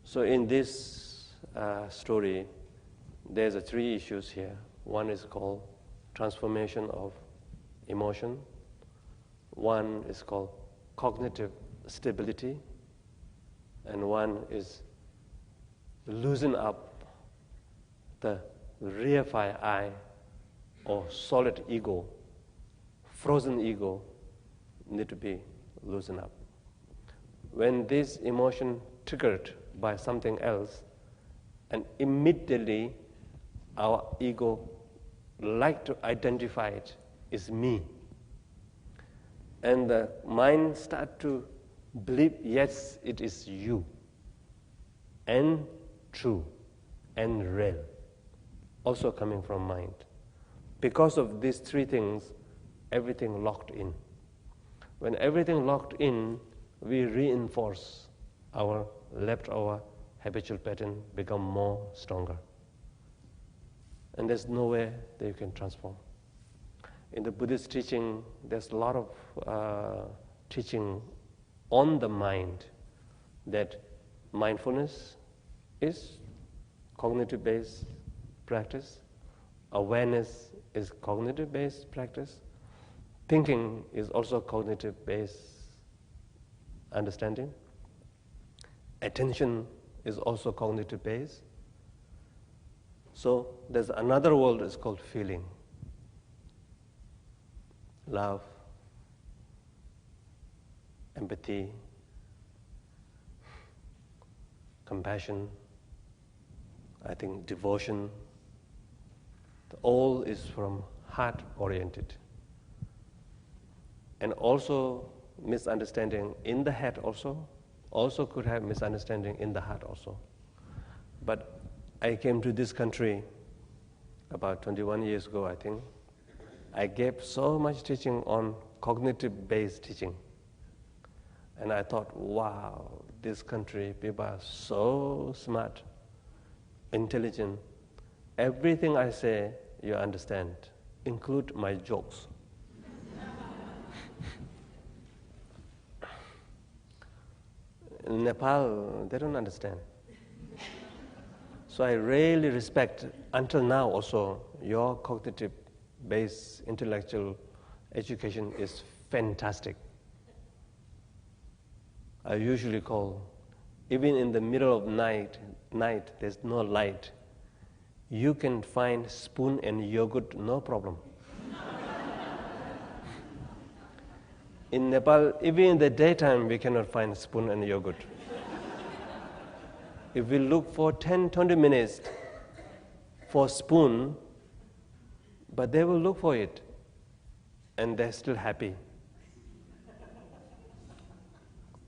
So in this story, there's three issues here. One is called transformation of emotion. One is called cognitive stability. And one is loosen up the reified I or solid ego, frozen ego need to be loosened up. When this emotion triggered by something else, and immediately our ego like to identify it as me. And the mind start to believe, yes, it is you, and true, and real, also coming from mind. Because of these three things, everything locked in. When everything locked in, we reinforce our leftover habitual pattern, become more stronger. And there's no way that you can transform. In the Buddhist teaching, there's a lot of teaching on the mind, that mindfulness is cognitive-based practice, awareness is cognitive-based practice, thinking is also cognitive-based understanding, attention is also cognitive-based. So there's another world is called feeling, love, empathy, compassion, I think devotion. All is from heart-oriented. And also misunderstanding in the head also could have misunderstanding in the heart also. But I came to this country about 21 years ago, I think. I gave so much teaching on cognitive-based teaching. And I thought, wow, this country, people are so smart, intelligent. Everything I say, you understand, include my jokes. In Nepal, they don't understand. So I really respect, until now also, your cognitive-based intellectual education is fantastic. I usually call, even in the middle of night, there's no light, you can find spoon and yogurt, no problem. In Nepal, even in the daytime, we cannot find spoon and yogurt. If we look for 10, 20 minutes for spoon, but they will look for it, and they're still happy.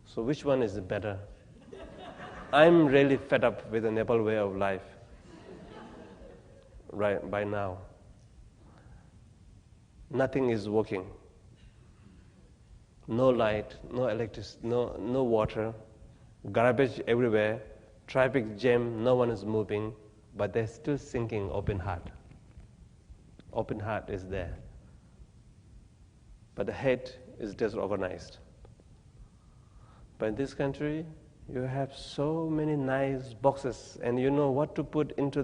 So which one is better? I'm really fed up with the Nepal way of life right by now. Nothing is working. No light, no electricity, no water, garbage everywhere, traffic jam, no one is moving, but they're still thinking open heart. Open heart is there. But the head is disorganized. But in this country, you have so many nice boxes, and you know what to put into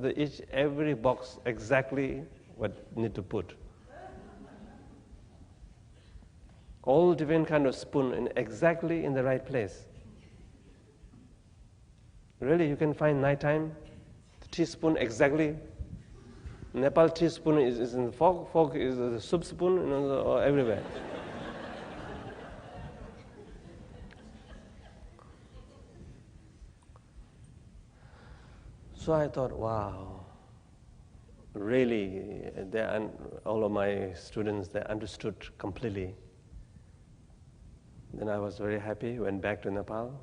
every box, exactly what you need to put. All different kind of spoon exactly in the right place. Really, you can find nighttime, teaspoon exactly. Nepal teaspoon is in the fork is the soup spoon, everywhere. So I thought, wow, really, all of my students, they understood completely. Then I was very happy, went back to Nepal.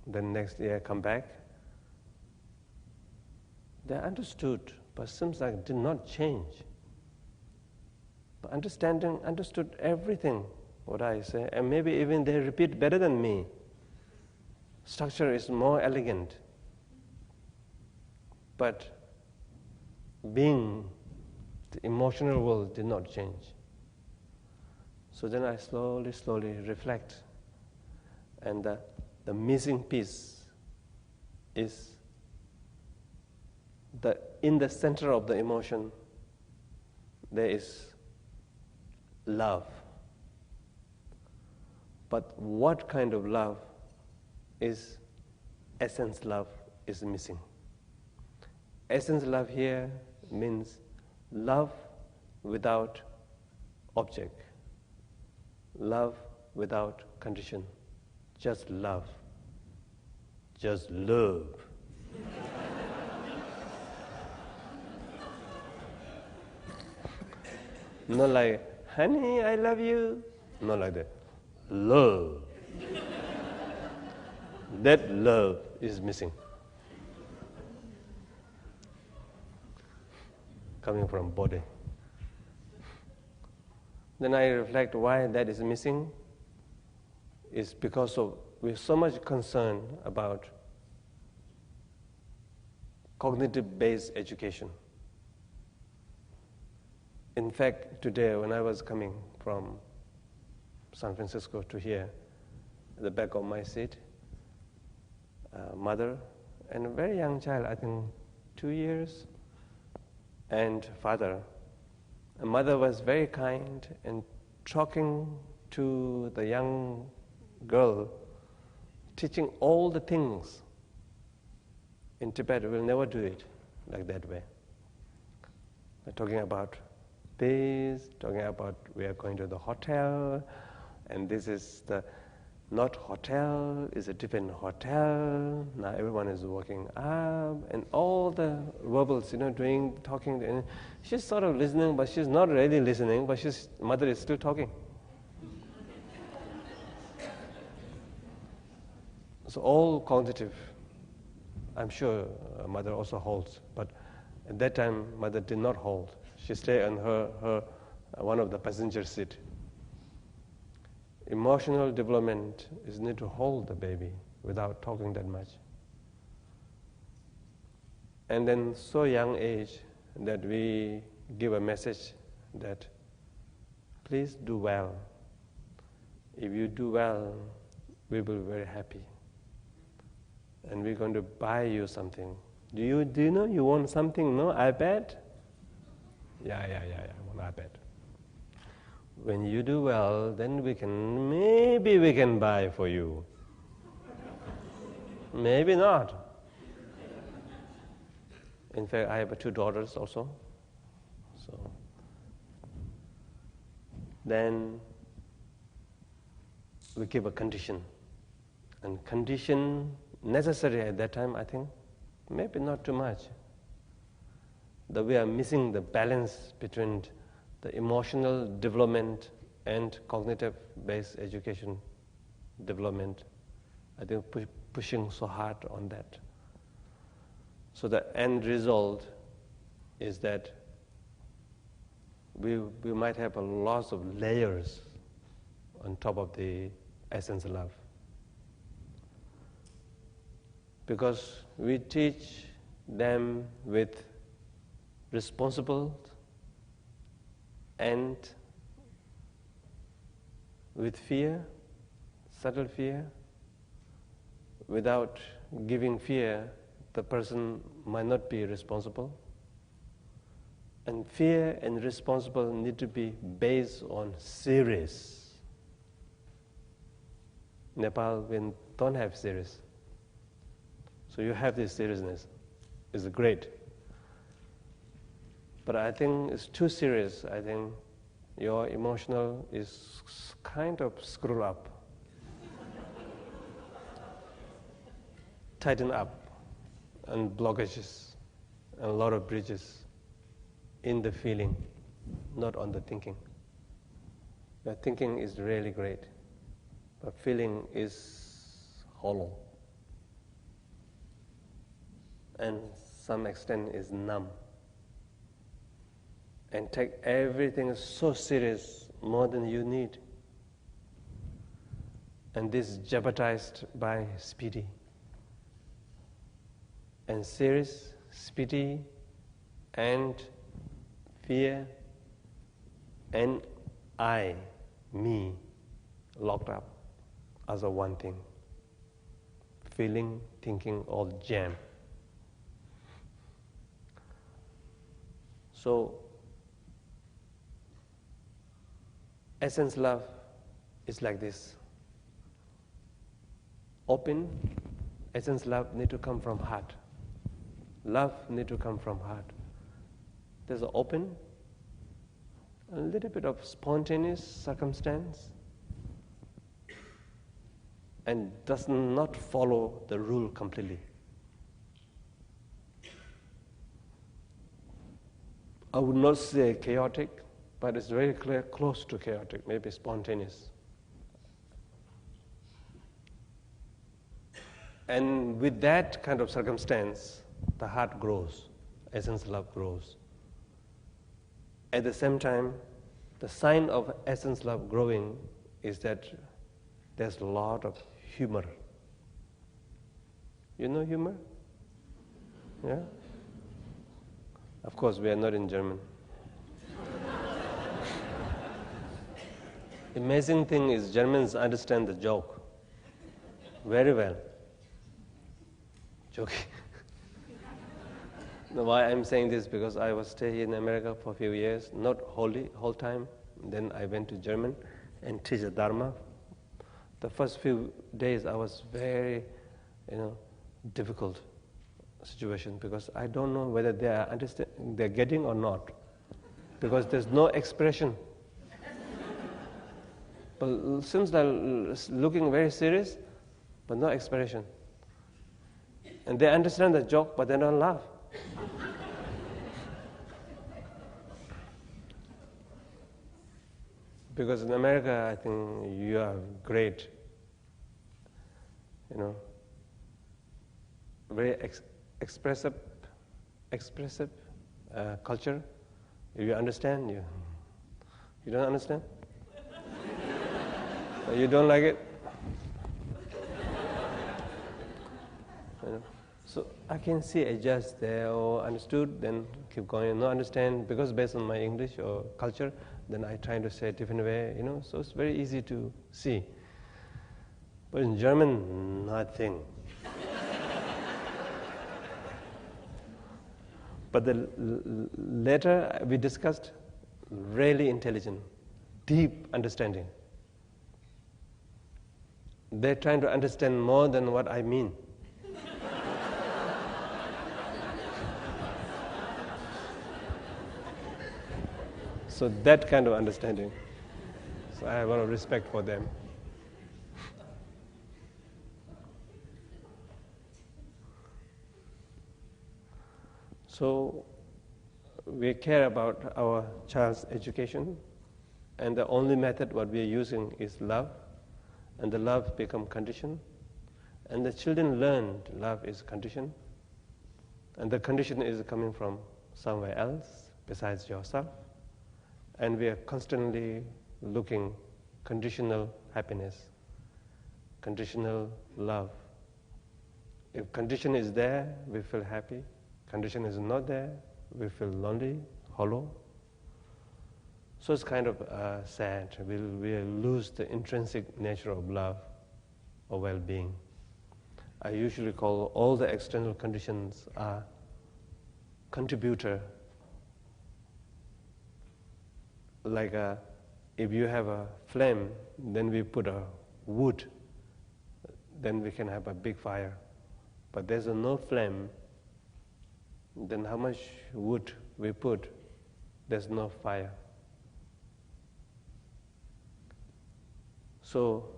Then next year I come back. They understood, but seems like did not change. But understood everything, what I say, and maybe even they repeat better than me. Structure is more elegant. But being, the emotional world did not change. So then I slowly reflect, and the missing piece is in the center of the emotion there is love. But what kind of love is essence love is missing? Essence love here means love without object, love without condition, just love, just love. Not like, honey, I love you. Not like that. Love. That love is missing. Coming from body. Then I reflect why that is missing. Is because of we're so much concerned about cognitive-based education. In fact, today when I was coming from San Francisco to here, at the back of my seat, mother and a very young child, I think 2 years, and father. And mother was very kind and talking to the young girl, teaching all the things. In Tibet, we'll never do it like that way. We're talking about this, talking about we are going to the hotel, and this is the not hotel, is a different hotel. Now everyone is walking up, and all the verbals, doing, talking. And she's sort of listening, but she's not really listening, but mother is still talking. So all cognitive. I'm sure mother also holds, but at that time mother did not hold. She stayed on her one of the passenger seat. Emotional development is need to hold the baby without talking that much. And then so young age that we give a message that please do well. If you do well, we will be very happy. And we're going to buy you something. Do you know you want something, no? iPad? Yeah, I want iPad. When you do well, then maybe we can buy for you. Maybe not. In fact, I have 2 daughters also. So then we give a condition. And condition necessary at that time, I think, maybe not too much. That we are missing the balance between the emotional development and cognitive-based education development. I think pushing so hard on that. So the end result is that we might have a loss of layers on top of the essence of love. Because we teach them with responsible and with fear, subtle fear. Without giving fear, the person might not be responsible. And fear and responsible need to be based on serious. Nepal, we don't have serious. So you have this seriousness. It's great. But I think it's too serious. I think your emotional is kind of screwed up. Tighten up, and blockages, and a lot of bridges in the feeling, not on the thinking. The thinking is really great, but feeling is hollow. And some extent is numb. And take everything so serious, more than you need. And this is jeopardized by speedy. And serious, speedy, and fear, and I, me, locked up as a one thing. feeling, thinking, all jam. So, essence love is like this. Open, essence love need to come from heart. Love need to come from heart. There's an open, a little bit of spontaneous circumstance, and does not follow the rule completely. I would not say chaotic, but it's very clear, close to chaotic, maybe spontaneous. And with that kind of circumstance, the heart grows, essence love grows. At the same time, the sign of essence love growing is that there's a lot of humor. You know humor? Yeah? Of course, we are not in German. Amazing thing is Germans understand the joke very well. Joking. Why I'm saying this? Because I was staying in America for a few years, not whole time. Then I went to German and teach the Dharma. The first few days I was very, difficult situation because I don't know whether they're getting or not, because there's no expression. But seems they're looking very serious, but no expression. And they understand the joke, but they don't laugh. Because in America, I think you are great, very expressive culture. If you understand, you don't understand? You don't like it? So I can see adjust there, or understood, then keep going. No understand, because based on my English or culture, then I try to say a different way, so it's very easy to see. But in German, nothing. But the later we discussed, really intelligent, deep understanding. They're trying to understand more than what I mean. So that kind of understanding. So I have a lot of respect for them. So we care about our child's education, and the only method what we are using is love, and the love become condition, and the children learn love is condition, and the condition is coming from somewhere else besides yourself, and we are constantly looking conditional happiness, conditional love. If condition is there, we feel happy. Condition is not there, we feel lonely, hollow. So it's kind of sad. We'll lose the intrinsic nature of love or well-being. I usually call all the external conditions are contributor. Like if you have a flame, then we put a wood, then we can have a big fire. But there's no flame, then how much wood we put, there's no fire. So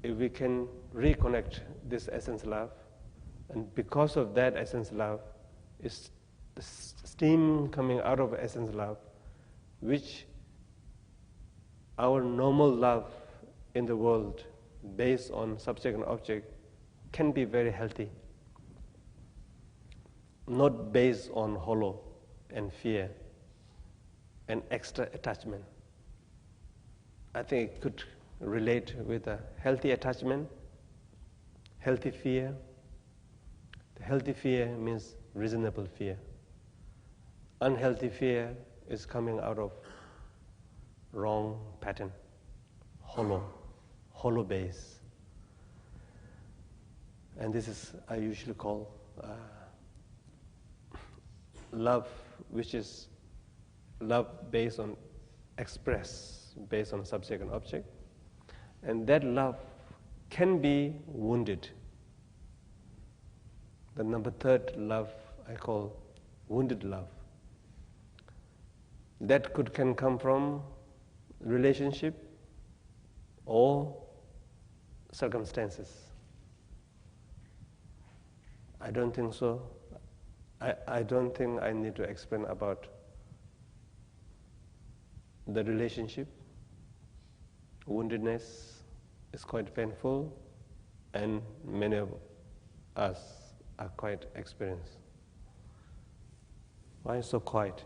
if we can reconnect this essence love, and because of that essence love, is the steam coming out of essence love, which our normal love in the world based on subject and object can be very healthy, not based on hollow and fear and extra attachment. I think it could relate with a healthy attachment, healthy fear. The healthy fear means reasonable fear. Unhealthy fear is coming out of wrong pattern, hollow base. And this is, I usually call love, which is love based on express, based on subject and object. And that love can be wounded. The number third love I call wounded love. That can come from relationship or circumstances. I don't think so. I don't think I need to explain about the relationship. Woundedness is quite painful, and many of us are quite experienced. Why so quiet?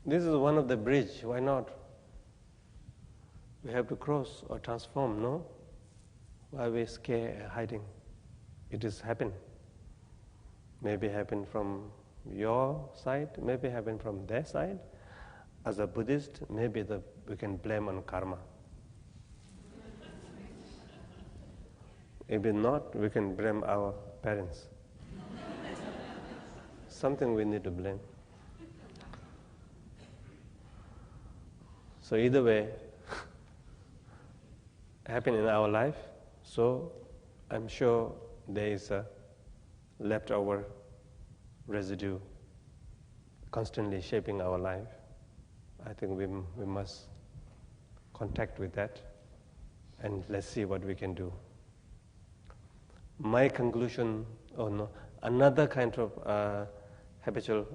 This is one of the bridge. Why not? We have to cross or transform, no? Why we scared hiding? It is happen. Maybe happen from your side, maybe happen from their side. As a Buddhist, maybe we can blame on karma. If not, we can blame our parents. Something we need to blame. So either way, happen in our life. So I'm sure there is a leftover residue constantly shaping our life. I think we must contact with that, and let's see what we can do. My conclusion, another kind of habitual